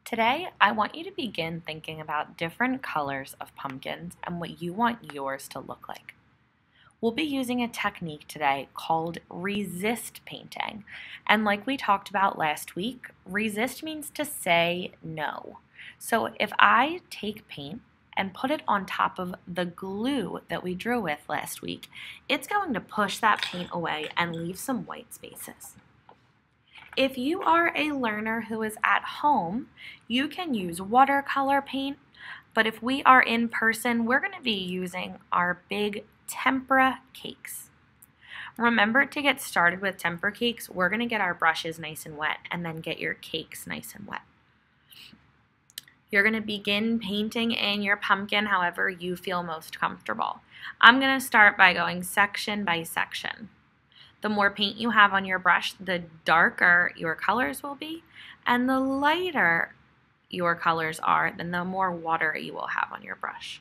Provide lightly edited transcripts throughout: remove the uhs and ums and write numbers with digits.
Today, I want you to begin thinking about different colors of pumpkins and what you want yours to look like. We'll be using a technique today called resist painting. And like we talked about last week, resist means to say no. So if I take paint and put it on top of the glue that we drew with last week, it's going to push that paint away and leave some white spaces. If you are a learner who is at home, you can use watercolor paint, but if we are in person, we're going to be using our big tempera cakes. Remember to get started with tempera cakes, we're going to get our brushes nice and wet and then get your cakes nice and wet. You're going to begin painting in your pumpkin however you feel most comfortable. I'm going to start by going section by section. The more paint you have on your brush, the darker your colors will be, and the lighter your colors are, then the more water you will have on your brush.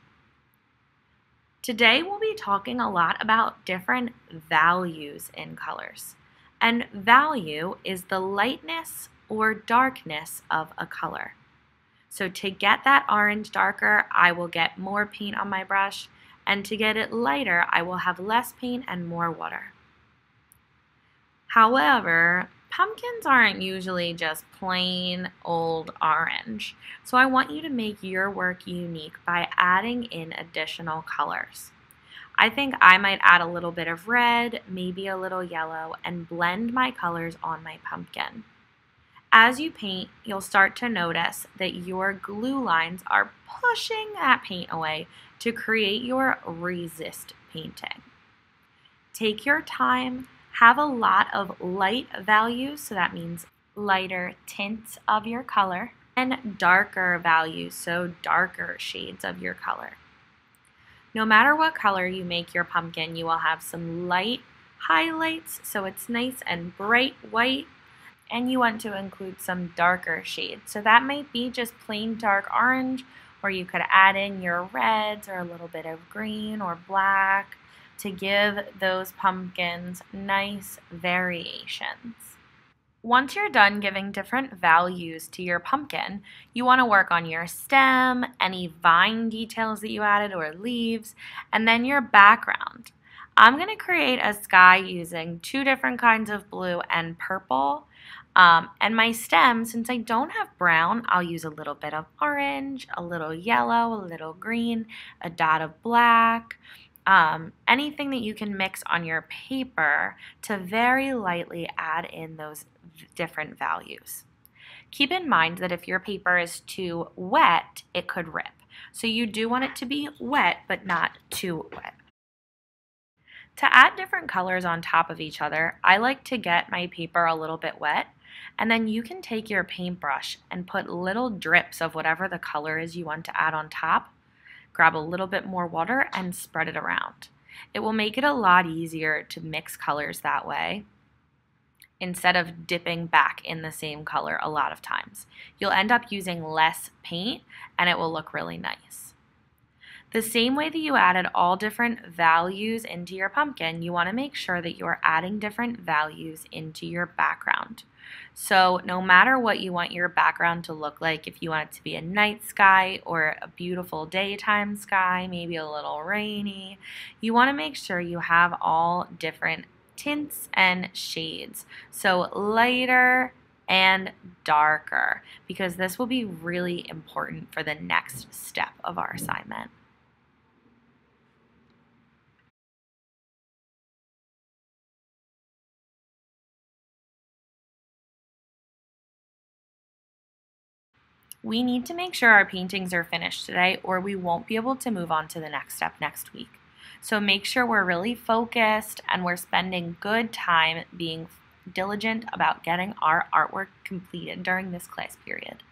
Today we'll be talking a lot about different values in colors. And value is the lightness or darkness of a color. So to get that orange darker, I will get more paint on my brush, and to get it lighter, I will have less paint and more water. However, pumpkins aren't usually just plain old orange, so I want you to make your work unique by adding in additional colors. I think I might add a little bit of red, maybe a little yellow, and blend my colors on my pumpkin. As you paint, you'll start to notice that your glue lines are pushing that paint away to create your resist painting. Take your time. Have a lot of light values, so that means lighter tints of your color, and darker values, so darker shades of your color. No matter what color you make your pumpkin, you will have some light highlights, so it's nice and bright white, and you want to include some darker shades. So that might be just plain dark orange, or you could add in your reds or a little bit of green or black to give those pumpkins nice variations. Once you're done giving different values to your pumpkin, you want to work on your stem, any vine details that you added or leaves, and then your background. I'm going to create a sky using two different kinds of blue and purple. And my stem, since I don't have brown, I'll use a little bit of orange, a little yellow, a little green, a dot of black. Anything that you can mix on your paper to very lightly add in those different values. Keep in mind that if your paper is too wet, it could rip. So you do want it to be wet, but not too wet. To add different colors on top of each other, I like to get my paper a little bit wet, and then you can take your paintbrush and put little drips of whatever the color is you want to add on top. Grab a little bit more water and spread it around. It will make it a lot easier to mix colors that way instead of dipping back in the same color a lot of times. You'll end up using less paint and it will look really nice. The same way that you added all different values into your pumpkin, you want to make sure that you're adding different values into your background. So no matter what you want your background to look like, if you want it to be a night sky or a beautiful daytime sky, maybe a little rainy, you want to make sure you have all different tints and shades. So lighter and darker, because this will be really important for the next step of our assignment. We need to make sure our paintings are finished today or we won't be able to move on to the next step next week. So make sure we're really focused and we're spending good time being diligent about getting our artwork completed during this class period.